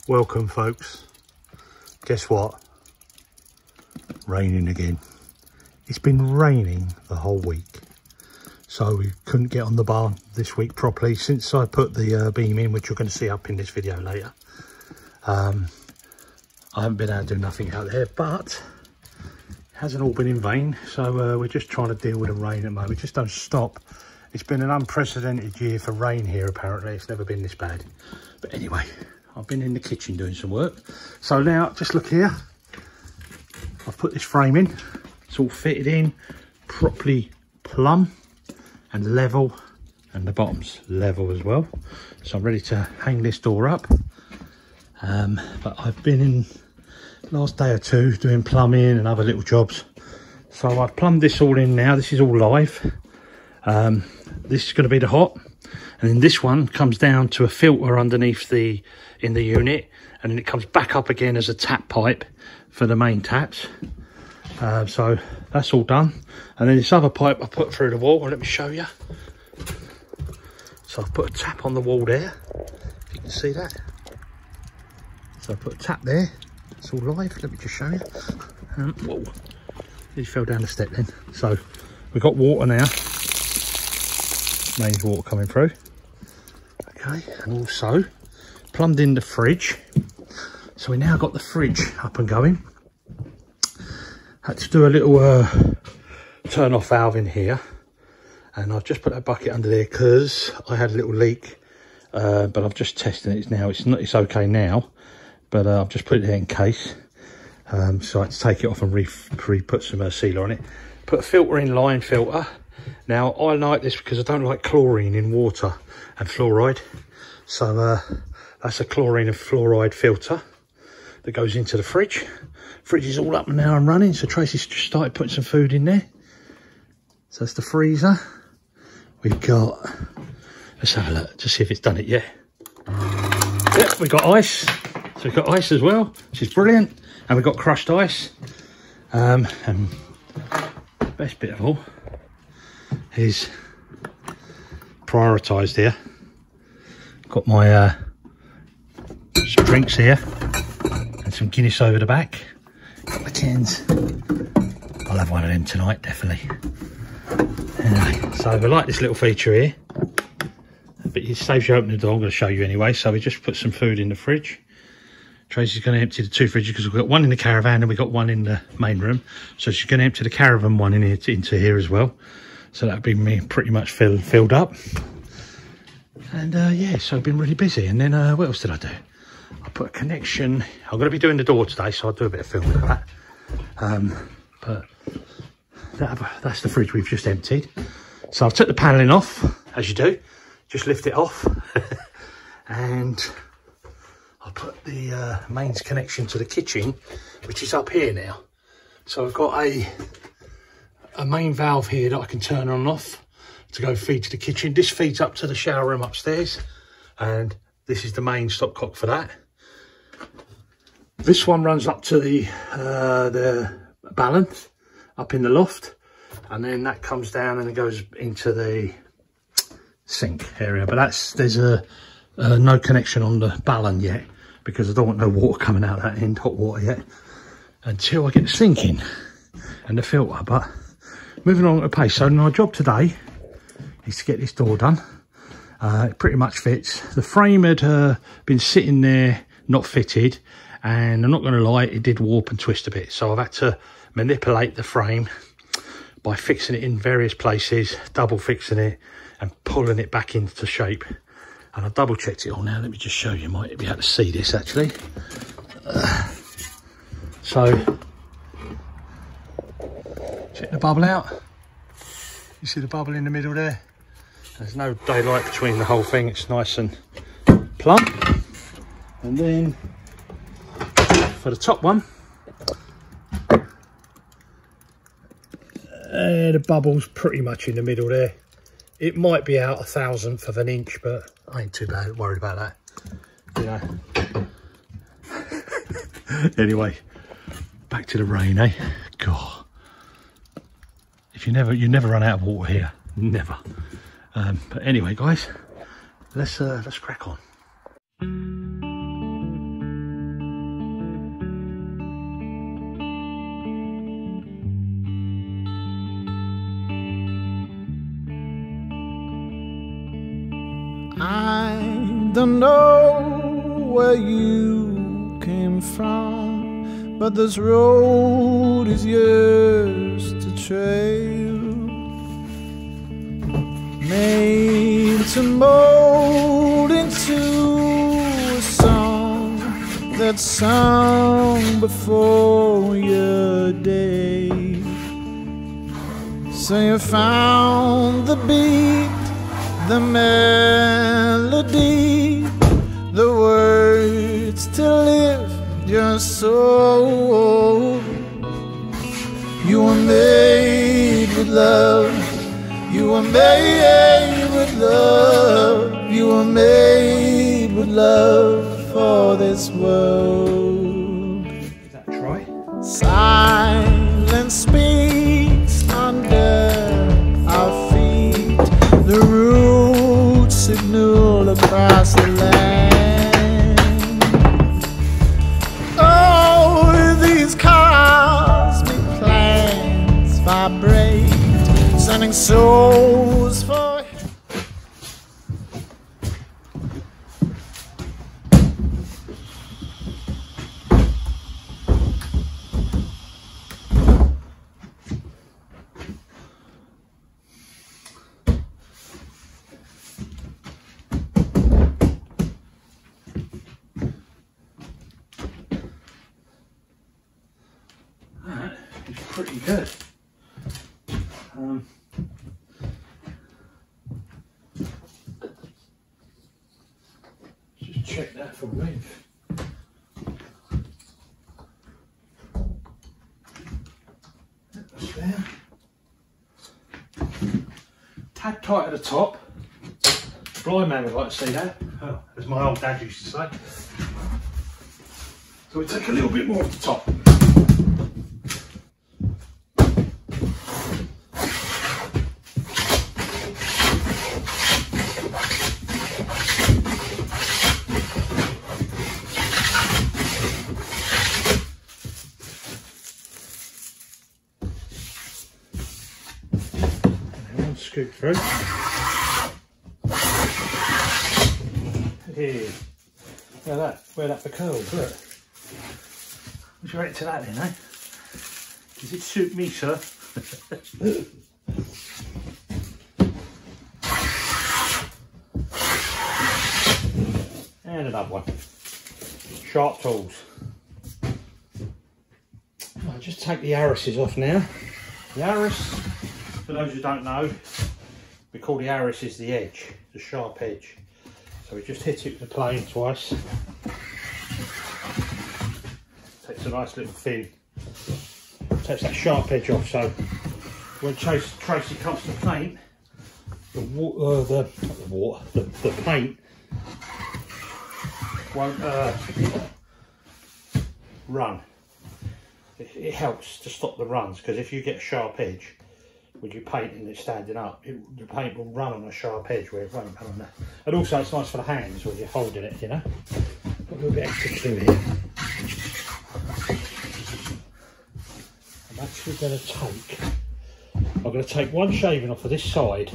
Welcome folks. Guess what? Raining again. It's been raining the whole week, so we couldn't get on the barn this week properly since I put the beam in, which you're going to see up in this video later. I haven't been able to do nothing out there, but it hasn't all been in vain. So we're just trying to deal with the rain at the moment. We just don't stop. It's been an unprecedented year for rain here, apparently. It's never been this bad. But anyway, I've been in the kitchen doing some work. So now, just look here. I've put this frame in. It's all fitted in, properly plumb and level, and the bottom's level as well. So I'm ready to hang this door up. But I've been in last day or two doing plumbing and other little jobs. So I've plumbed this all in now. This is all live. This is going to be the hot. And then this one comes down to a filter underneath in the unit, and then it comes back up again as a tap pipe for the main taps. So that's all done. And then this other pipe I put through the wall, and let me show you. So I've put a tap on the wall there, if you can see that. So I put a tap there. It's all live. Let me just show you. Whoa, he fell down the step then. So we've got water now. Mains water coming through. Okay, and also plumbed in the fridge. So we now got the fridge up and going. Had to do a little turn off valve in here, and I've just put that bucket under there because I had a little leak, but I've just tested it now. It's okay now, but I've just put it there in case. So I had to take it off and re-put some sealer on it. Put a filter in, line filter. Now I like this because I don't like chlorine in water and fluoride. So that's a chlorine and fluoride filter that goes into the fridge. Fridge is all up now and running, so Tracy's just started putting some food in there. So that's the freezer. We've got, let's have a look to see if it's done it yet. Yep, we've got ice. So we've got ice as well, which is brilliant. And we've got crushed ice. And the best bit of all is prioritised here. Got my some drinks here and some Guinness over the back. Got my tins. I'll have one of them tonight, definitely. Anyway, so we like this little feature here, but it saves you opening the door. I'm going to show you anyway. So we just put some food in the fridge. Tracy's going to empty the two fridges because we've got one in the caravan and we've got one in the main room. So she's going to empty the caravan one in here into here as well. So that'll be me pretty much filled up. And yeah, so I've been really busy. And then what else did I do? I put a connection. I'm going to be doing the door today, so I'll do a bit of filming of that. But that's the fridge we've just emptied. So I've took the panelling off, as you do. Just lift it off. And I put the mains connection to the kitchen, which is up here now. So I've got a main valve here that I can turn on and off to go feed to the kitchen. This feeds up to the shower room upstairs, and this is the main stopcock for that. This one runs up to the balance up in the loft, and then that comes down and it goes into the sink area. But there's no connection on the balun yet because I don't want no water coming out that end, hot water yet, until I get the sink in and the filter. But moving on at a pace. So my job today is to get this door done. It pretty much fits. The frame had been sitting there not fitted, and I'm not going to lie, it did warp and twist a bit. So I've had to manipulate the frame by fixing it in various places, double fixing it and pulling it back into shape. And I've double checked it all now. Let me just show you. Might be able to see this actually. So check the bubble out. You see the bubble in the middle there? There's no daylight between the whole thing. It's nice and plump. And then for the top one, the bubble's pretty much in the middle there. It might be out 1/1000th of an inch, but I ain't too bad worried about that, you know. Anyway, back to the rain, eh? God, if you never run out of water here, never. But anyway, guys, let's crack on. Don't know where you came from, but this road is yours to trail, made to mold into a song that's sung before your day. So you found the beat, the melody, the words to lift your soul. You were made with love. You were made with love. You were made with love for this world. Is that try? Silence speaks under our feet. The roots signal across the land. Oh, these cosmic plans vibrate, sending souls for. It's pretty good. Just check that for roof. That's there. Tad tight at the top. Blind man would like to see that. Oh, as my old dad used to say. So we take a little bit more off the top. Scoop through. Here. Where that the curls, look. What do you reckon to that then, eh? Does it suit me, sir? And another one. Sharp tools. I'll just take the arises off now. The aris, for those who don't know, we call the aris is the edge, the sharp edge. So we just hit it with the plane twice. Takes a nice little thin, takes that sharp edge off, so when Tracy comes to paint, the paint won't run. It helps to stop the runs, because if you get a sharp edge, when you're painting it standing up, the paint will run on a sharp edge where it won't run on that. And also it's nice for the hands when you're holding it, you know. Got a little bit extra glue here. I'm actually going to take one shaving off of this side,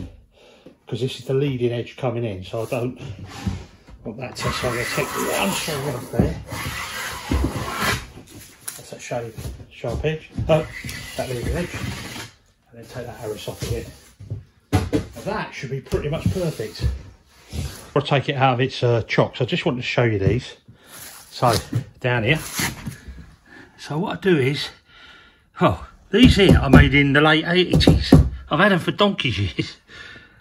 because this is the leading edge coming in, so I don't want that to, so I'm going to take one shaving off there. That's that sharp edge, that leading edge. And then take that aris off again. Now that should be pretty much perfect. I'll take it out of its chocks. I just wanted to show you these. So, down here. So what I do is, oh, these here I made in the late 80s. I've had them for donkey's years.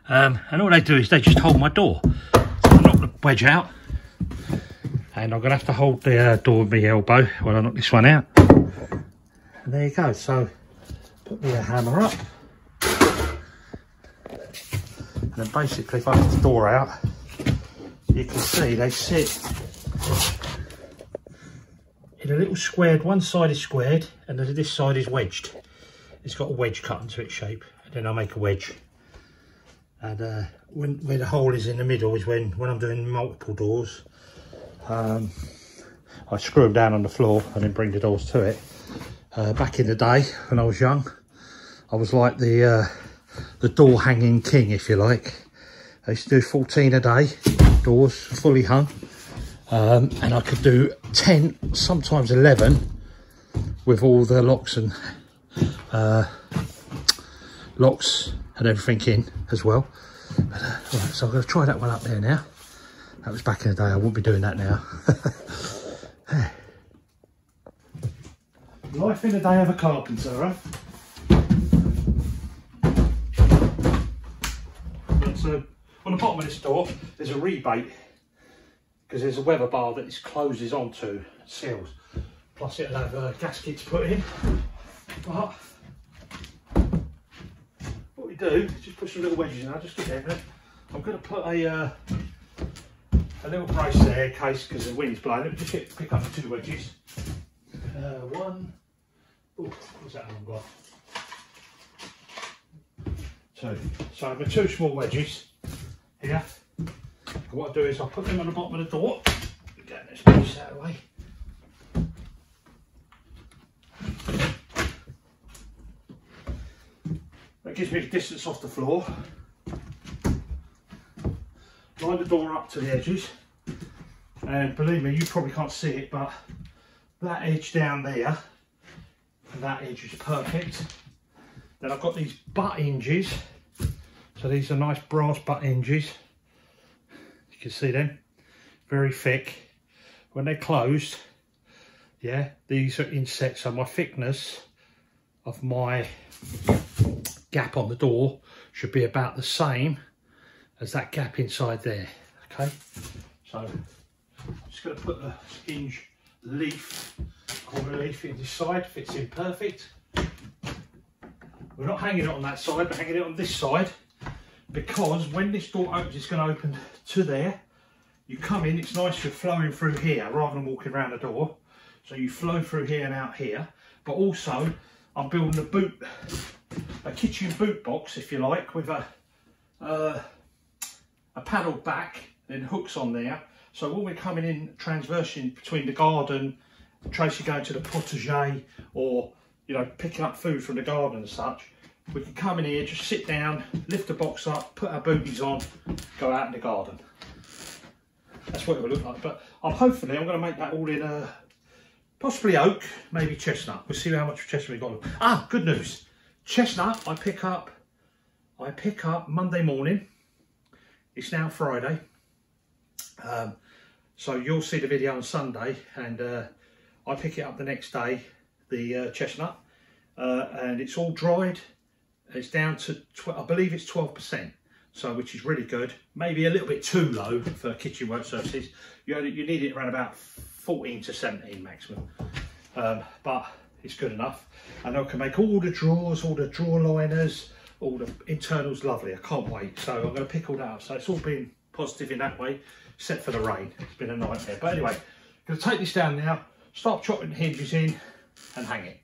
And all they do is they just hold my door. So I knock the wedge out. And I'm going to have to hold the door with my elbow while I knock this one out. And there you go. So, put the hammer up, and then basically if I get the door out, you can see they sit in a little squared, one side is squared and this side is wedged. It's got a wedge cut into its shape, and then I make a wedge. And where the hole is in the middle is when I'm doing multiple doors, I screw them down on the floor and then bring the doors to it. Back in the day when I was young, I was like the door hanging king, if you like. I used to do 14 a day, doors fully hung, and I could do 10, sometimes 11 with all the locks and everything in as well. But, right, so I'm going to try that one up there now. That was back in the day. I wouldn't be doing that now. Life in a day of a carpenter, huh? So on the bottom of this door there's a rebate, because there's a weather bar that this closes onto, seals, plus it'll have gaskets put in. But what we do is just put some little wedges in. I'll just get there a minute. I'm going to put a little brace there in case, because the wind's blowing. Let me just pick up the 2 wedges. One, oh, what's that one got? 2. So I've got 2 small wedges here. And what I do is I put them on the bottom of the door. Get this piece out of the way. That gives me the distance off the floor. Line the door up to the edges, and believe me, you probably can't see it, but that edge down there and that edge is perfect. Then I've got these butt hinges, so these are nice brass butt hinges. You can see them, very thick. When they're closed, yeah, these are inset, so my thickness of my gap on the door should be about the same as that gap inside there. Okay, so I'm just going to put the hinge leaf, corner leaf in this side, fits in perfect. We're not hanging it on that side, we're hanging it on this side, because when this door opens, it's going to open to there. You come in, it's nice, you're flowing through here rather than walking around the door. So you flow through here and out here. But also, I'm building a kitchen boot box, if you like, with a paddle back, then hooks on there. So when we're coming in transversing between the garden, Tracy going to the potager, or you know, picking up food from the garden and such, we can come in here, just sit down, lift the box up, put our booties on, go out in the garden. That's what it will look like. But hopefully I'm going to make that all in possibly oak, maybe chestnut. We'll see how much chestnut we've got. Ah, good news. Chestnut I pick up Monday morning. It's now Friday. So you'll see the video on Sunday, and I pick it up the next day, the chestnut, and it's all dried. It's down to, I believe it's 12%, so which is really good. Maybe a little bit too low for kitchen work surfaces. You need it around about 14 to 17 maximum, but it's good enough. And I can make all the drawers, all the drawer liners, all the internals lovely. I can't wait. So I'm going to pick all that up. So it's all been positive in that way, except for the rain. It's been a nightmare. But anyway, I'm going to take this down now, start chopping the hinges in and hang it.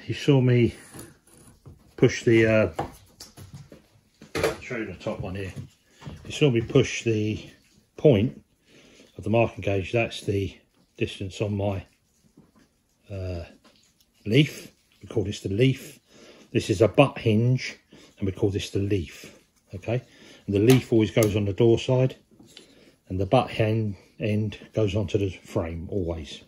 You saw me push the, I'll show you the top one here. You saw me push the point of the marking gauge. That's the distance on my leaf. We call this the leaf. This is a butt hinge, and we call this the leaf. Okay, and the leaf always goes on the door side, and the butt end goes onto the frame always.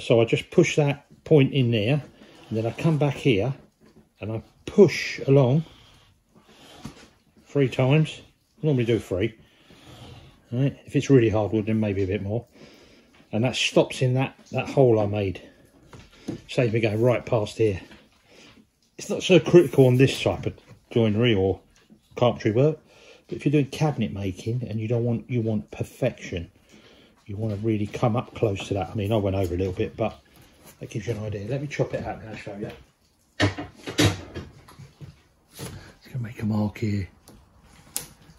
So I just push that point in there, and then I come back here and I push along 3 times. I normally do 3. Right. If it's really hardwood, then maybe a bit more. And that stops in that hole I made. Saves me going right past here. It's not so critical on this type of joinery or carpentry work, but if you're doing cabinet making and you want perfection, you want to really come up close to that. I mean, I went over a little bit, but that gives you an idea. Let me chop it out and I'll show you. Just gonna make a mark here.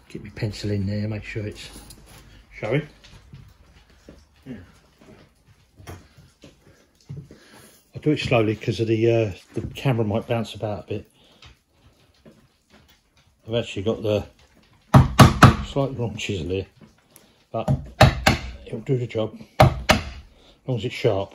Get my pencil in there, make sure it's showing. Yeah. I'll do it slowly because of the camera might bounce about a bit. I've actually got the slightly wrong chisel here, but it'll do the job as long as it's sharp.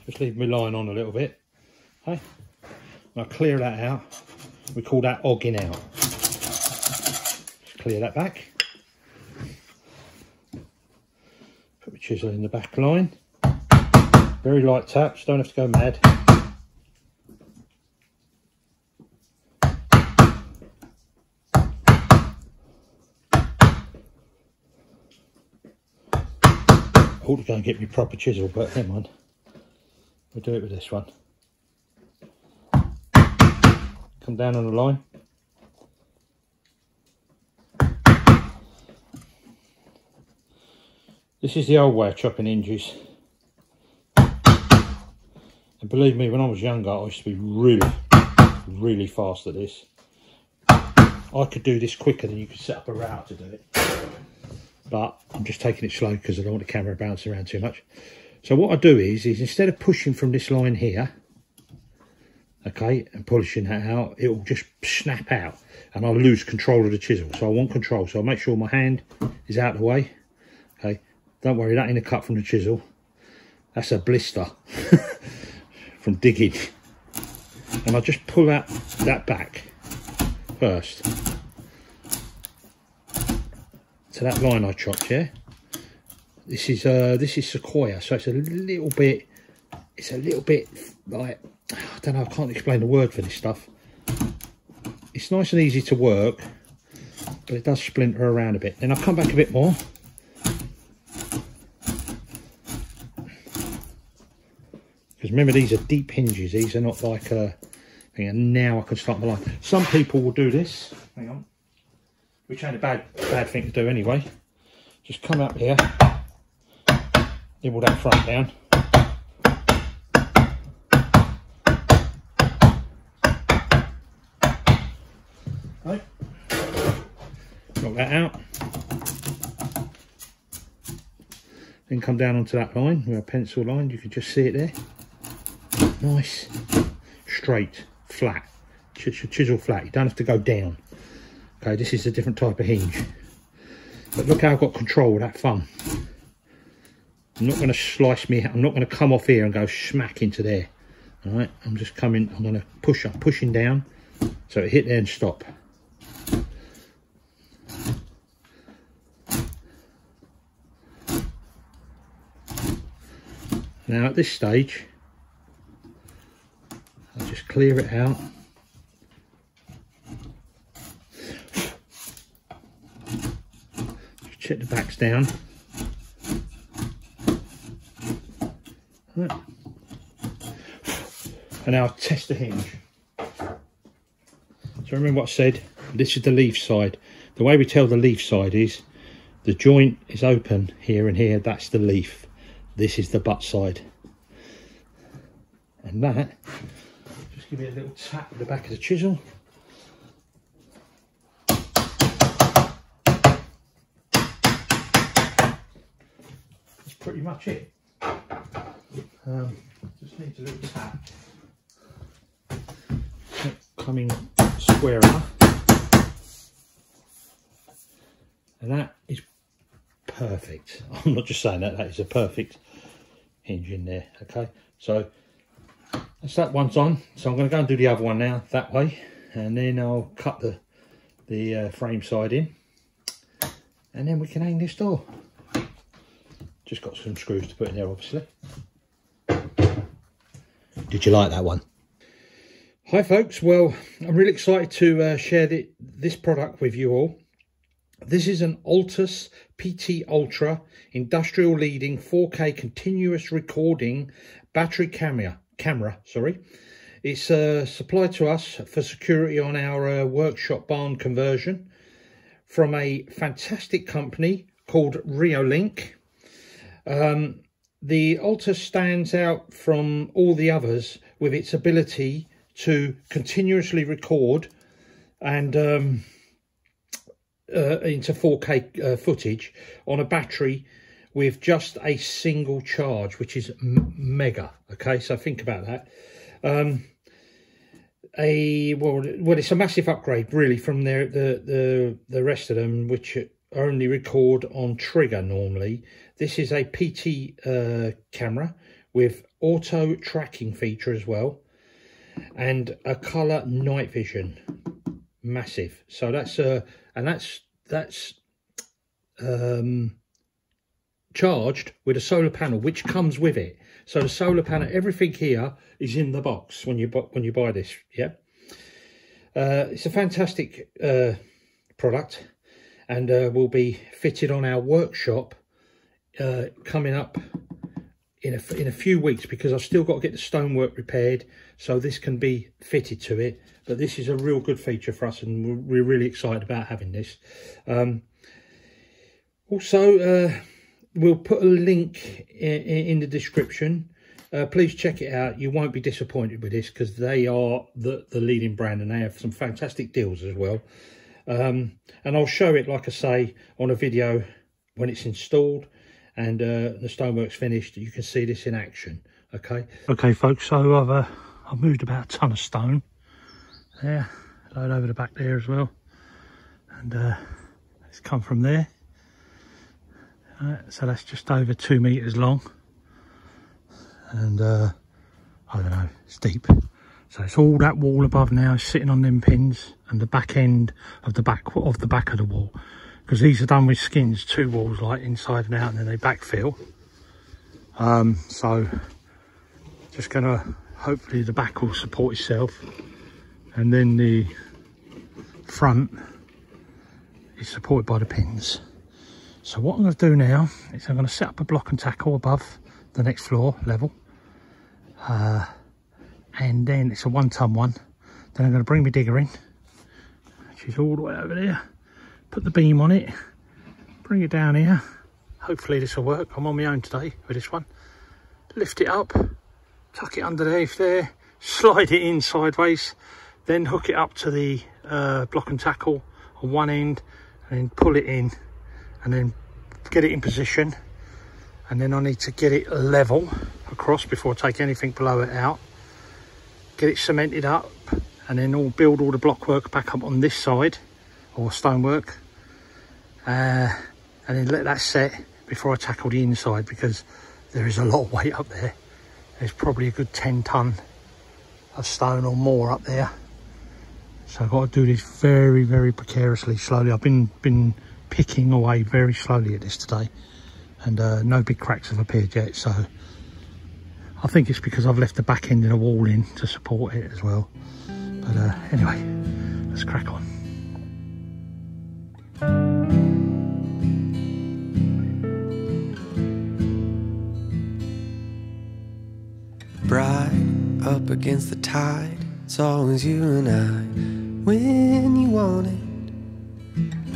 Just leave my line on a little bit. Okay, now clear that out. We call that ogging out. Just clear that back. Put my chisel in the back line. Very light taps, don't have to go mad. I ought to go and get my proper chisel, but never mind. We'll do it with this one. Come down on the line. This is the old way of chopping hinges. And believe me, when I was younger, I used to be really fast at this. I could do this quicker than you could set up a router to do it. But I'm just taking it slow because I don't want the camera bouncing around too much. So what I do is instead of pushing from this line here, okay, and polishing that out, it will just snap out and I'll lose control of the chisel. So I want control, so I'll make sure my hand is out of the way. Okay, don't worry, that ain't a cut from the chisel. That's a blister from digging. And I'll just pull out that back first to that line I chopped, yeah? This is sequoia, so it's a little bit like, I don't know, I can't explain the word for this stuff. It's nice and easy to work, but it does splinter around a bit. Then I'll come back a bit more. Because remember, these are deep hinges, these are not like and now I can start my line. Some people will do this, hang on, which ain't a bad thing to do anyway. Just come up here, nibble that front down. Right. Knock that out. Then come down onto that line with a pencil line. You can just see it there. Nice, straight, flat, chisel flat. You don't have to go down. Okay, this is a different type of hinge. But look how I've got control with that thumb. I'm not going to slice me, I'm not going to come off here and go smack into there. All right, I'm just coming, I'm going to push up, pushing down, so it hit there and stop. Now at this stage, I'll just clear it out. Check the backs down. Right. And now I'll test the hinge. So remember what I said, this is the leaf side. The way we tell the leaf side is the joint is open here and here, that's the leaf. This is the butt side. And that, just give me a little tap with the back of the chisel. That's pretty much it. Just needs a little tap. Coming square enough. And that is perfect. I'm not just saying that, that is a perfect hinge in there. Okay, so that's that one's on. So I'm going to go and do the other one now that way, and then I'll cut the frame side in, and then we can hang this door. Just got some screws to put in there, obviously. Did you like that one? Hi folks, well, I'm really excited to share this product with you all. This is an Altus PT Ultra industrial leading 4K continuous recording battery camera. It's supplied to us for security on our workshop barn conversion from a fantastic company called Renovate. The Altus stands out from all the others with its ability to continuously record and into 4K footage on a battery with just a single charge, which is mega. Okay, so think about that. Well, it's a massive upgrade really from the rest of them, which only record on trigger normally. This is a PT camera with auto tracking feature as well, and a color night vision. Massive. So that's charged with a solar panel which comes with it. So the solar panel, everything here is in the box when you buy this. Yeah, it's a fantastic product, and will be fitted on our workshop coming up in a few weeks, because I've still got to get the stonework repaired, so this can be fitted to it. But this is a real good feature for us, and we're really excited about having this. Also, we'll put a link in the description. Please check it out. You won't be disappointed with this, because they are the leading brand, and they have some fantastic deals as well. And I'll show it, like I say, on a video when it's installed and the stonework's finished. You can see this in action. Okay folks, so I've moved about a ton of stone there, load over the back there as well, and it's come from there. So that's just over 2 meters long, and I don't know, it's deep. So it's all that wall above now is sitting on them pins, and the back end of the back of the wall, because these are done with skins, 2 walls, like inside and out, and then they backfill. So just gonna, hopefully the back will support itself, and then the front is supported by the pins. So what I'm going to do now is I'm going to set up a block and tackle above the next floor level, and then it's a 1 ton one. Then I'm going to bring my digger in, which is all the way over there, put the beam on it, bring it down here. Hopefully this will work. I'm on my own today with this one. Lift it up, tuck it underneath there, slide it in sideways, then hook it up to the block and tackle on one end, and then pull it in, and then get it in position. And then I need to get it level across before I take anything below it out, get it cemented up, and then build all the block work back up on this side, or stonework, and then let that set before I tackle the inside, because there is a lot of weight up there. There's probably a good 10 ton of stone or more up there, so I've got to do this very, very precariously, slowly. I've been picking away very slowly at this today, and no big cracks have appeared yet. So I think it's because I've left the back end of the wall in to support it as well. But anyway, let's crack on. Bright up against the tide, it's always you and I when you want it.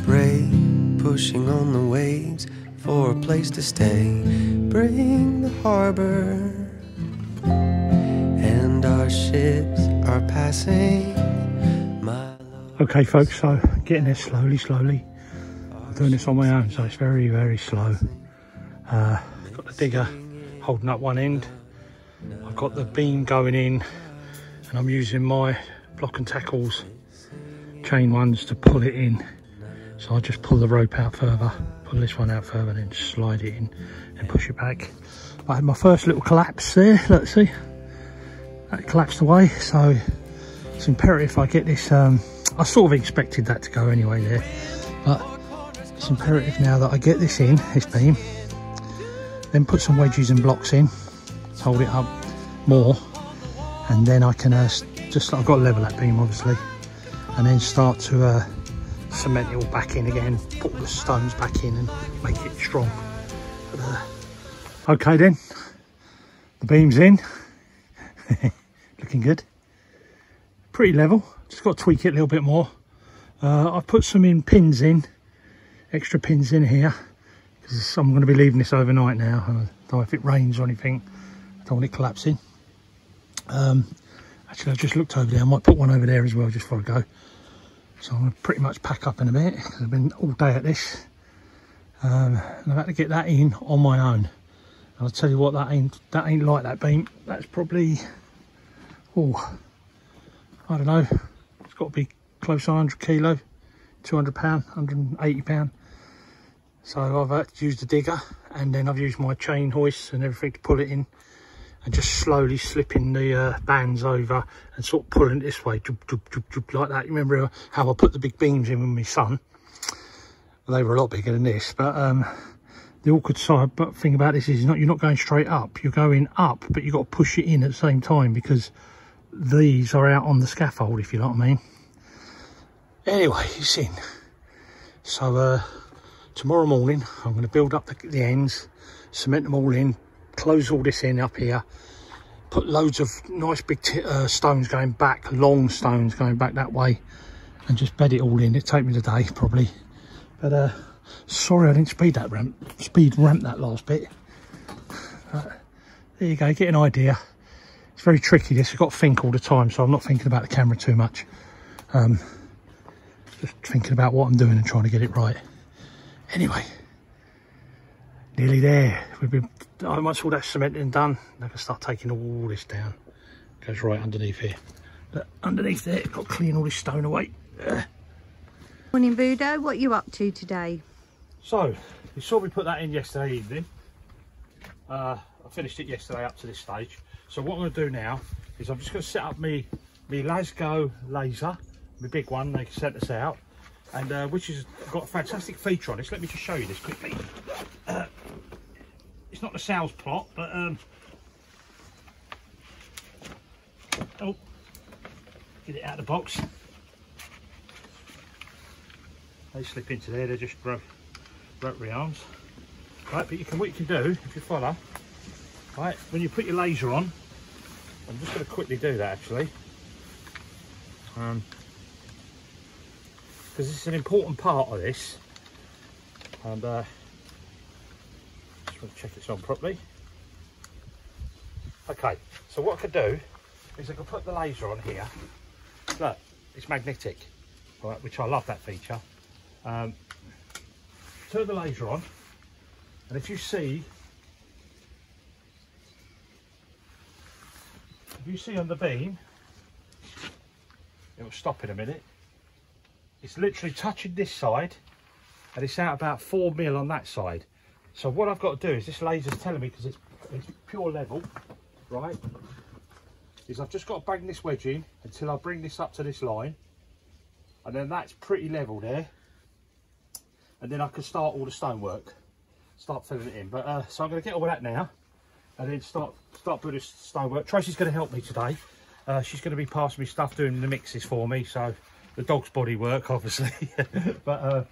Brave, pushing on the waves for a place to stay. Bring the harbor, and our ships are passing. Okay folks, so getting there slowly. I'm doing this on my own, so it's very, very slow. Got the digger holding up one end, I've got the beam going in, and I'm using my block and tackles chain ones to pull it in. So I'll just pull the rope out further, pull this one out further, then slide it in and push it back. I had my first little collapse there, let's see, that collapsed away. So it's imperative I get this, I sort of expected that to go anyway there, but it's imperative now that I get this in, this beam, then put some wedges and blocks in to hold it up more, and then I can just, I've got to level that beam obviously, and then start to cement it all back in again, put all the stones back in and make it strong. Okay then, the beam's in. Looking good, pretty level, just got to tweak it a little bit more. I've put some pins in, extra pins in here, because I'm going to be leaving this overnight now. I don't know if it rains or anything, I don't want it collapsing. Actually I just looked over there, I might put one over there as well just before I go. So I'm going to pretty much pack up in a minute, because I've been all day at this. And I've had to get that in on my own. And I'll tell you what, that ain't like that beam. That's probably, oh, I don't know, it's got to be close to 100 kilo, 200 pound, 180 pound. So I've had to use the digger, and then I've used my chain hoist and everything to pull it in, and just slowly slipping the bands over and sort of pulling it this way, like that. You remember how I put the big beams in with my son? Well, they were a lot bigger than this, but the awkward side but thing about this is you're not going straight up, you're going up, but you've got to push it in at the same time, because these are out on the scaffold, if you know what I mean. Anyway, it's in. So tomorrow morning I'm going to build up the ends, cement them all in, close all this in up here, put loads of nice big stones going back, long stones going back that way, and just bed it all in. It'll take me the day probably, but sorry I didn't speed ramp that last bit. There you go, get an idea. It's very tricky this, I've got to think all the time, so I'm not thinking about the camera too much. Just thinking about what I'm doing and trying to get it right. Anyway, nearly there. We've been, once all that cementing done, I can start taking all this down. Goes right underneath here. But underneath there, got to clean all this stone away. Morning, Budo. What are you up to today? So, you saw me put that in yesterday evening. I finished it yesterday up to this stage. So what I'm going to do now is I'm just going to set up my Lasgo laser, my big one. They can set this out, and which has got a fantastic feature on this. Let me just show you this quickly. It's not the sales plot, but oh, get it out of the box. They slip into there. They're just rotary arms, right? But what you can do if you follow, right, when you put your laser on, I'm just going to quickly do that actually, because it's an important part of this, and just want to check it's on properly. Okay, so what I could do is I could put the laser on here. Look, it's magnetic, right, which I love that feature. Turn the laser on, and if you see on the beam, it will stop in a minute. It's literally touching this side, and it's out about 4 mil on that side. So what I've got to do is, this laser's telling me, because it's pure level, right, is I've just got to bang this wedge in until I bring this up to this line, and then that's pretty level there, and then I can start all the stonework, start filling it in. But so I'm going to get all of that now, and then start doing this stonework. Tracy's going to help me today. She's going to be passing me stuff, doing the mixes for me, so the dog's body work obviously. But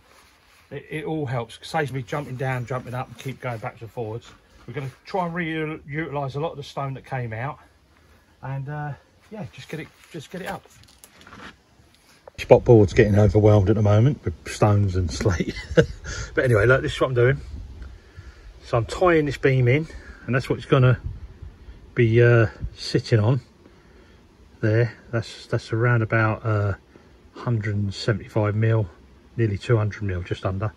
it all helps, saves me jumping down, jumping up, and keep going backwards and forwards. We're going to try and re-utilise a lot of the stone that came out, and yeah, just get it up. Spot board's getting overwhelmed at the moment with stones and slate. But anyway, look, this is what I'm doing. So I'm tying this beam in, and that's what it's going to be sitting on there. That's around about 175 mil, nearly 200 mil, just under,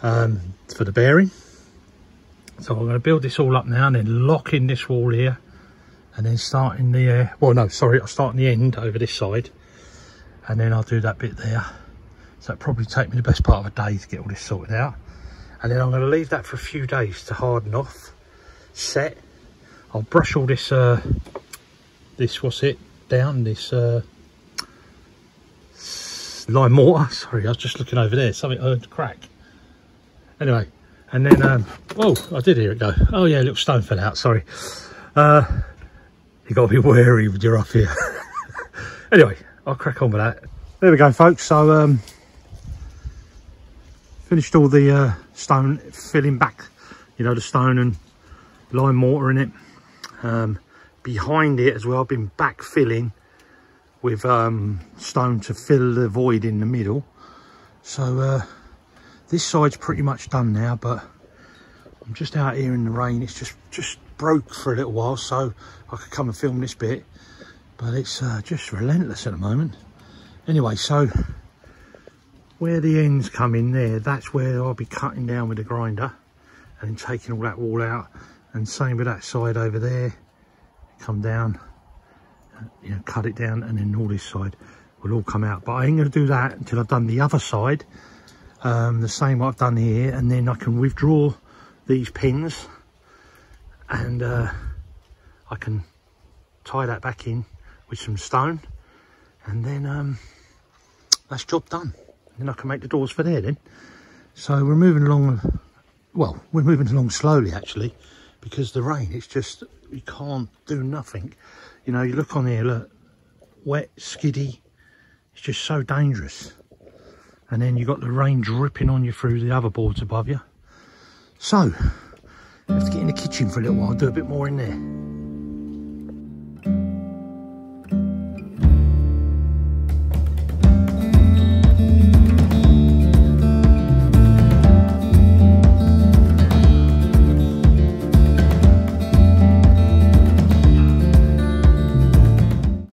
for the bearing. So I'm going to build this all up now, and then lock in this wall here, and then starting the well, no, sorry, I'll start on the end over this side, and then I'll do that bit there. So it'll probably take me the best part of a day to get all this sorted out, and then I'm going to leave that for a few days to harden off, set. I'll brush all this what's it down, this lime mortar. Sorry, I was just looking over there, something I heard crack. Anyway, and then, oh, I did hear it go. Oh yeah, a little stone fell out, sorry. You got to be wary when you're up here. Anyway, I'll crack on with that. There we go, folks. So, finished all the stone, filling back, you know, the stone and lime mortar in it. Behind it as well, I've been backfilling with stone to fill the void in the middle. So this side's pretty much done now, but I'm just out here in the rain. It's just broke for a little while, so I could come and film this bit, but it's just relentless at the moment. Anyway, so where the ends come in there, that's where I'll be cutting down with the grinder and taking all that wall out, and same with that side over there. Come down, you know, cut it down, and then all this side will all come out. But I ain't going to do that until I've done the other side, the same what I've done here, and then I can withdraw these pins and I can tie that back in with some stone, and then that's job done. And then I can make the doors for there then. So we're moving along, well, we're moving along slowly actually, because the rain, it's just, you can't do nothing. You know, you look on here, look, wet, skiddy, it's just so dangerous. And then you've got the rain dripping on you through the other boards above you. So, I have to get in the kitchen for a little while, do a bit more in there.